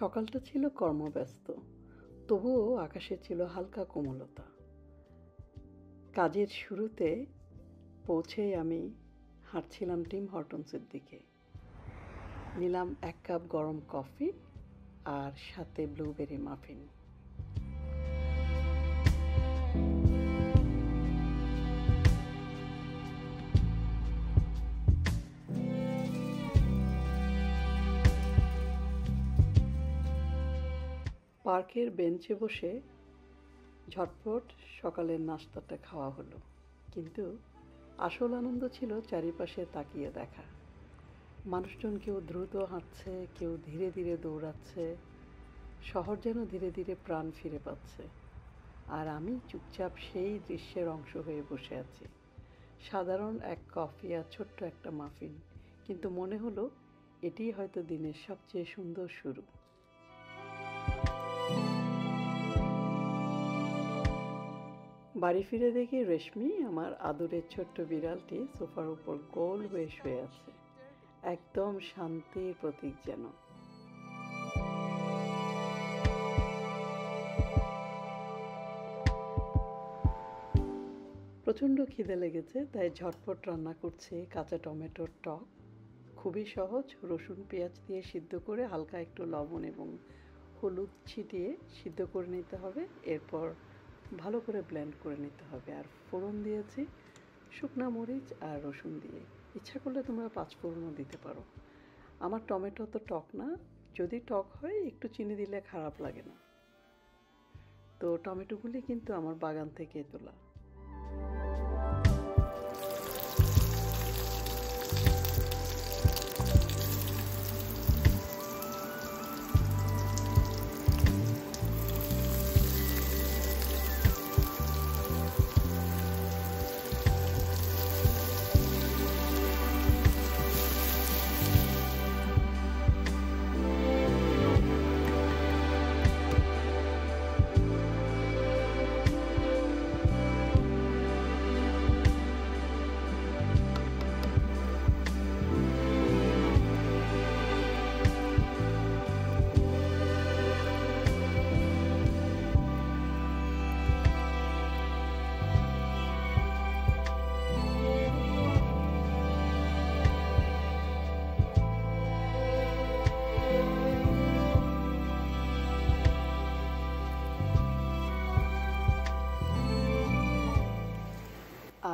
সকালটা ছিল কর্মব্যস্ত, তবুও আকাশে ছিল হালকা কোমলতা। কাজের শুরুতে পৌঁছেই আমি হাঁটছিলাম টিম হর্টনসের দিকে। নিলাম 1 কাপ গরম কফি আর সাথে ব্লুবেরি মাফিন। পার্কের বেঞ্চে বসে ঝটপট সকালের নাস্তাটা খাওয়া হলো, কিন্তু আসল আনন্দ ছিল চারিপাশে তাকিয়ে দেখা। মানুষজন কেউ দ্রুত হাঁটছে, কেউ ধীরে ধীরে দৌড়াচ্ছে। শহর যেন ধীরে ধীরে প্রাণ ফিরে পাচ্ছে, আর আমি চুপচাপ সেই দৃশ্যের অংশ হয়ে বসে আছি। সাধারণ 1 কফি আর ছোট্ট একটা মাফিন, কিন্তু মনে হলো এটিই হয়তো দিনের সবচেয়ে সুন্দর শুরু। বাড়ি ফিরে দেখি রেশমি, আমার আদরের ছোট্ট বিড়ালটি, সোফার উপর গোল হয়ে শুয়ে আছে, একদম শান্তির প্রতীক যেন। প্রচণ্ড খিদে লেগেছে, তাই ঝটপট রান্না করছি কাঁচা টমেটোর টক। খুবই সহজ, রসুন পেঁয়াজ দিয়ে সিদ্ধ করে হালকা একটু লবণ এবং হলুদ ছিটিয়ে সিদ্ধ করে নিতে হবে। এরপর ভালো করে ব্লেন্ড করে নিতে হবে। আর ফোড়ন দিয়েছি শুকনা মরিচ আর রসুন দিয়ে। ইচ্ছা করলে তোমরা 5 ফোড়নও দিতে পারো। আমার টমেটো তো টক না, যদি টক হয় একটু চিনি দিলে খারাপ লাগে না। তো টমেটোগুলি কিন্তু আমার বাগান থেকে তোলা।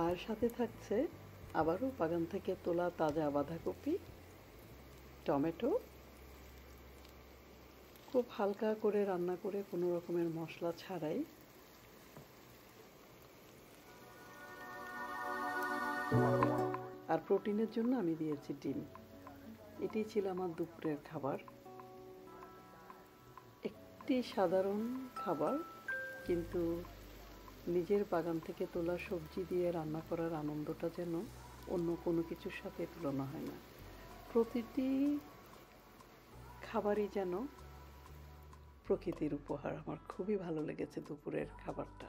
আর সাথে থাকছে আবারও বাগান থেকে তোলা তাজা বাঁধাকপি, টমেটো। খুব হালকা করে রান্না করে, কোনো রকমের মশলা ছাড়াই। আর প্রোটিনের জন্য আমি দিয়েছি ডিম। এটি ছিল আমার দুপুরের খাবার। একটি সাধারণ খাবার, কিন্তু নিজের বাগান থেকে তোলা সবজি দিয়ে রান্না করার আনন্দটা যেন অন্য কোনো কিছুর সাথে তুলনা হয় না। প্রতিটি খাবারই যেন প্রকৃতির উপহার। আমার খুবই ভালো লেগেছে দুপুরের খাবারটা।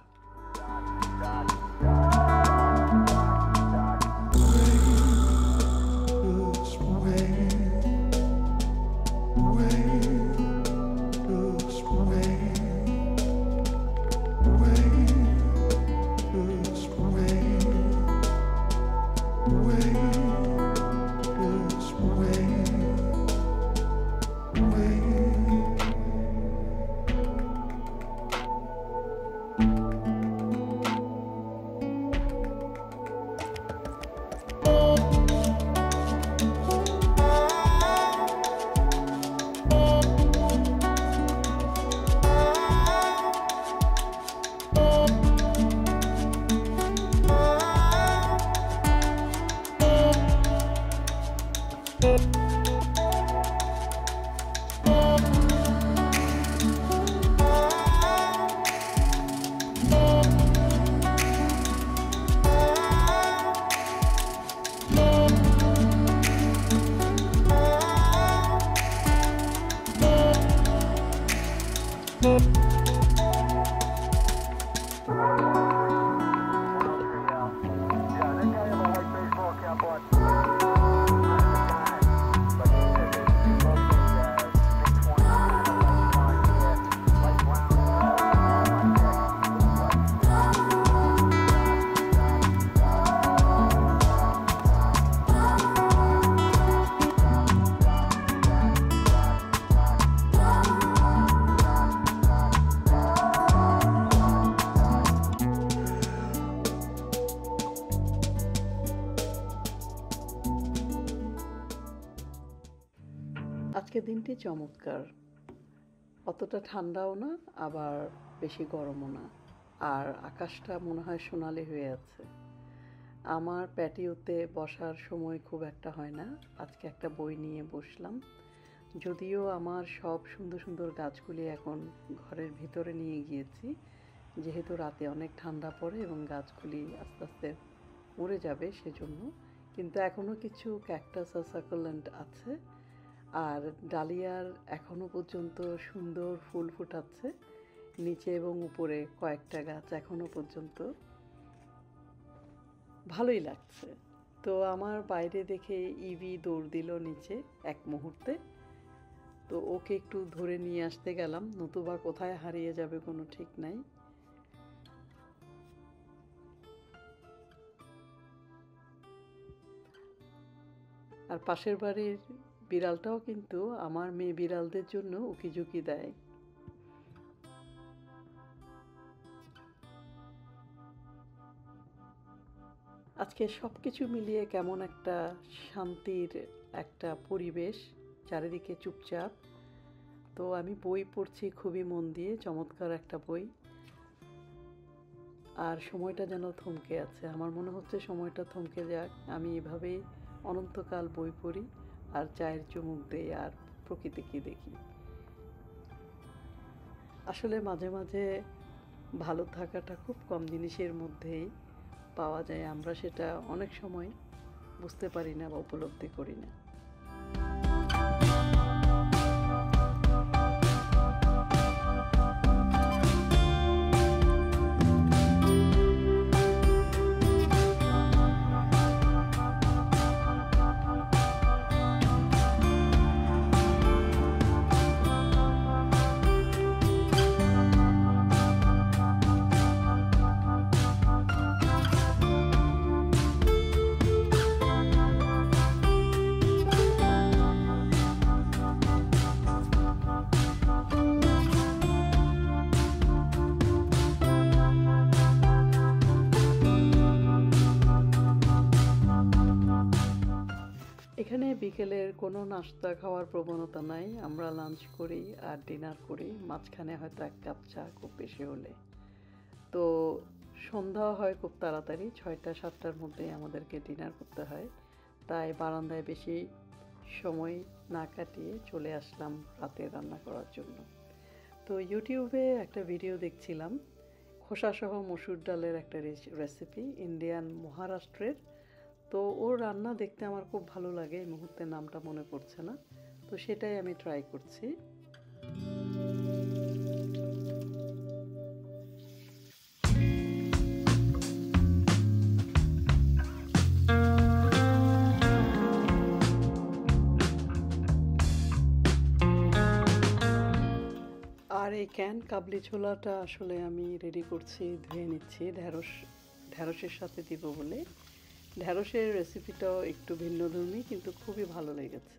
আজকের দিনটি চমৎকার, অতটা ঠান্ডাও না আবার বেশি গরমও না, আর আকাশটা মনে হয় সোনালি হয়ে আছে। আমার প্যাটিওতে বসার সময় খুব একটা হয় না, আজকে একটা বই নিয়ে বসলাম। যদিও আমার সব সুন্দর সুন্দর গাছগুলি এখন ঘরের ভিতরে নিয়ে গিয়েছি, যেহেতু রাতে অনেক ঠান্ডা পড়ে এবং গাছগুলি আস্তে আস্তে মরে যাবে সেজন্য, কিন্তু এখনও কিছু ক্যাকটাস আর সাকুলেন্ট আছে, আর ডালিয়ার এখনও পর্যন্ত সুন্দর ফুল ফোটাচ্ছে নিচে এবং উপরে কয়েকটা গাছ এখনও পর্যন্ত ভালোই লাগছে। তো আমার বাইরে দেখে ইভি দৌড় দিল নিচে এক মুহূর্তে, তো ওকে একটু ধরে নিয়ে আসতে গেলাম, নতুবা কোথায় হারিয়ে যাবে কোনো ঠিক নাই। আর পাশের বাড়ির বিড়ালটাও কিন্তু আমার মেয়ে বিড়ালদের জন্য উকিঝুঁকি দেয়। আজকে সব কিছু মিলিয়ে কেমন একটা শান্তির একটা পরিবেশ, চারিদিকে চুপচাপ। তো আমি বই পড়ছি খুবই মন দিয়ে, চমৎকার একটা বই, আর সময়টা যেন থমকে আছে। আমার মনে হচ্ছে সময়টা থমকে যাক, আমি এভাবেই অনন্তকাল বই পড়ি আর চায়ের চুমুক দেই আর প্রকৃতিকে দেখি। আসলে মাঝে মাঝে ভালো থাকাটা খুব কম জিনিসের মধ্যেই পাওয়া যায়, আমরা সেটা অনেক সময় বুঝতে পারি না বা উপলব্ধি করি না। এখানে বিকেলের কোনো নাস্তা খাওয়ার প্রবণতা নাই, আমরা লাঞ্চ করি আর ডিনার করি, মাঝখানে হয়তো এক কাপ চা খুব বেশি হলে। তো সন্ধ্যা হয় খুব তাড়াতাড়ি, 6টা-7টার মধ্যেই আমাদেরকে ডিনার করতে হয়, তাই বারান্দায় বেশি সময় না কাটিয়ে চলে আসলাম রাতে রান্না করার জন্য। তো ইউটিউবে একটা ভিডিও দেখছিলাম, খোসাসহ মসুর ডালের একটা রেসিপি, ইন্ডিয়ান মহারাষ্ট্রের। তো ওর রান্না দেখতে আমার খুব ভালো লাগে, এই মুহূর্তে নামটা মনে পড়ছে না, তো সেটাই আমি ট্রাই করছি। আর এই ক্যান কাবলি ছোলাটা আসলে আমি রেডি করছি, ধুয়ে নিচ্ছি ঢ্যাঁড়সের সাথে দিব বলে। ঢ্যাঁড়সের রেসিপিটাও একটু ভিন্নধর্মী, কিন্তু খুবই ভালো লেগেছে।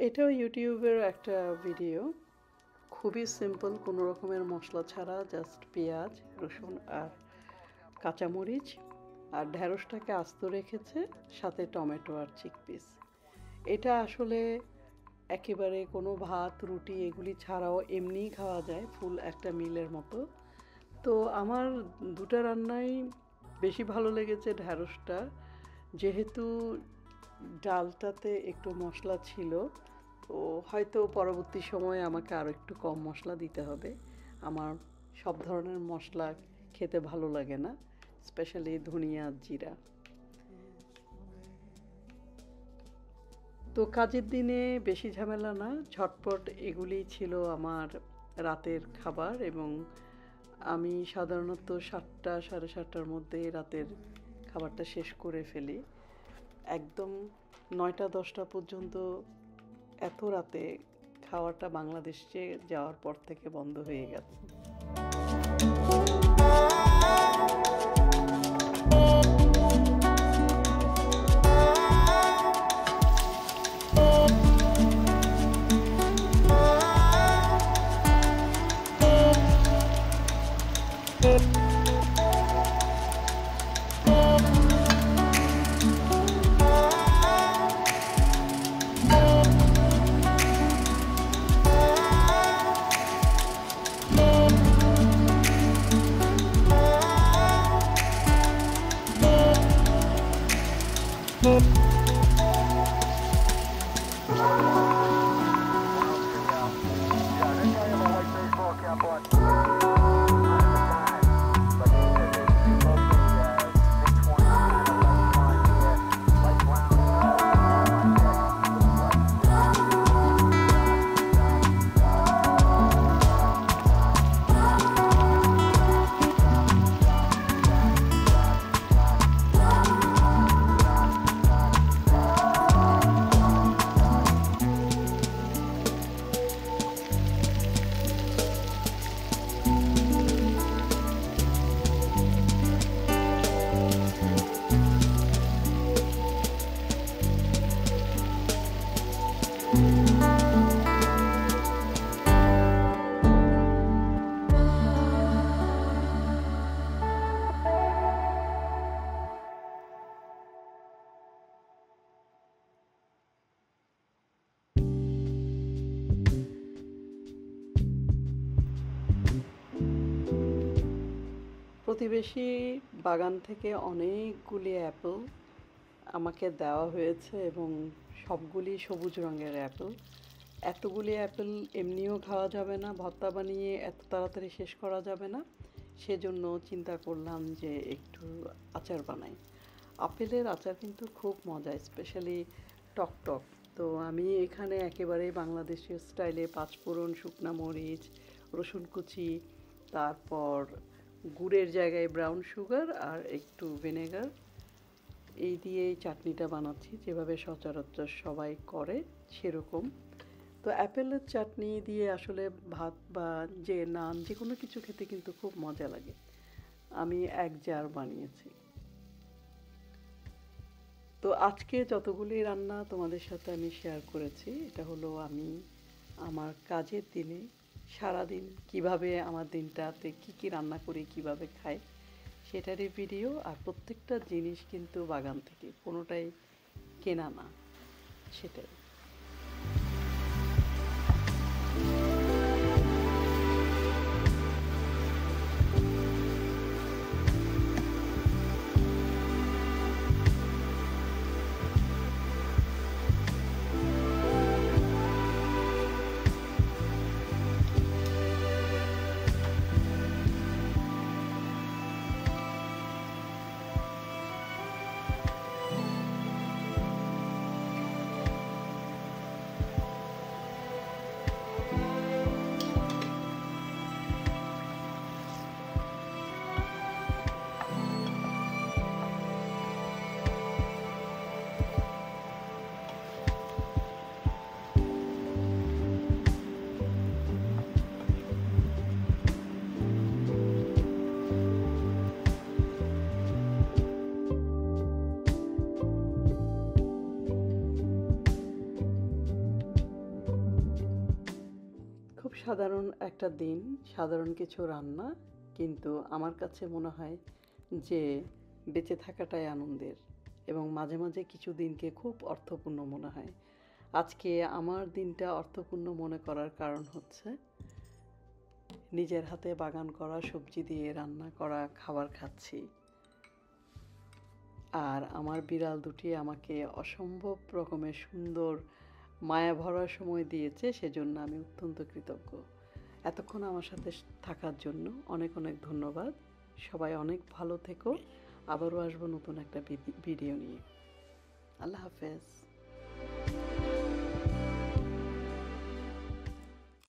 এটাও ইউটিউবের একটা ভিডিও, খুবই সিম্পল, কোনো রকমের মশলা ছাড়া, জাস্ট পেঁয়াজ, রসুন আর কাঁচামরিচ আর ঢ্যাঁড়সটাকে আস্ত রেখেছে, সাথে টমেটো আর চিকপিস। এটা আসলে একেবারে কোনো ভাত রুটি এগুলি ছাড়াও এমনিই খাওয়া যায়, ফুল একটা মিলের মতো। তো আমার দুটো রান্নাই বেশি ভালো লেগেছে ঢ্যাঁড়সটা, যেহেতু ডালটাতে একটু মশলা ছিল, তো হয়তো পরবর্তী সময়ে আমাকে আরও একটু কম মশলা দিতে হবে। আমার সব ধরনের মশলা খেতে ভালো লাগে না, স্পেশালি ধনিয়া জিরা। তো কাজের দিনে বেশি ঝামেলা না, ঝটপট এগুলি ছিল আমার রাতের খাবার, এবং আমি সাধারণত 7টা সাড়ে 7টার মধ্যে রাতের খাবারটা শেষ করে ফেলি। একদম 9টা 10টা পর্যন্ত এত রাতে খাওয়াটা বাংলাদেশে যাওয়ার পর থেকে বন্ধ হয়ে গেছে। প্রতিবেশী বাগান থেকে অনেকগুলি অ্যাপেল আমাকে দেওয়া হয়েছে, এবং সবগুলি সবুজ রঙের অ্যাপেল। এতগুলি অ্যাপেল এমনিও খাওয়া যাবে না, ভর্তা বানিয়ে এত তাড়াতাড়ি শেষ করা যাবে না, সেজন্য চিন্তা করলাম যে একটু আচার বানাই। আপেলের আচার কিন্তু খুব মজা, স্পেশালি টক টক। তো আমি এখানে একেবারে বাংলাদেশীয় স্টাইলে 5 ফোড়ন, শুকনা মরিচ, রসুন কুচি, তারপর গুড়ের জায়গায় ব্রাউন সুগার আর একটু ভিনেগার, এই দিয়ে এই চাটনিটা বানাচ্ছি, যেভাবে সচরাচর সবাই করে সেরকম। তো অ্যাপেলের চাটনি দিয়ে আসলে ভাত বা যে নান যে কোনো কিছু খেতে কিন্তু খুব মজা লাগে। আমি 1 জার বানিয়েছি। তো আজকে যতগুলি রান্না তোমাদের সাথে আমি শেয়ার করেছি, এটা হলো আমি আমার কাজের দিনে সারাদিন কিভাবে আমার দিনটাতে কি কি রান্না করি, কিভাবে খাই, সেটারই ভিডিও। আর প্রত্যেকটা জিনিস কিন্তু বাগান থেকে, কোনোটাই কেনা না, সেটাই। সাধারণ একটা দিন, সাধারণ কিছু রান্না, কিন্তু আমার কাছে মনে হয় যে বেঁচে থাকাটাই আনন্দের এবং মাঝে মাঝে কিছু দিনকে খুব অর্থপূর্ণ মনে হয়। আজকে আমার দিনটা অর্থপূর্ণ মনে করার কারণ হচ্ছে নিজের হাতে বাগান করা সবজি দিয়ে রান্না করা খাবার খাচ্ছি। আর আমার বিড়াল দুটি আমাকে অসম্ভব রকমের সুন্দর মায়া ভরা সময় দিয়েছে, সেজন্য আমি অত্যন্ত কৃতজ্ঞ। এতক্ষণ আমার সাথে থাকার জন্য অনেক অনেক ধন্যবাদ। সবাই অনেক ভালো থেকো। আবারও আসবো নতুন একটা ভিডিও নিয়ে। আল্লাহ হাফেজ।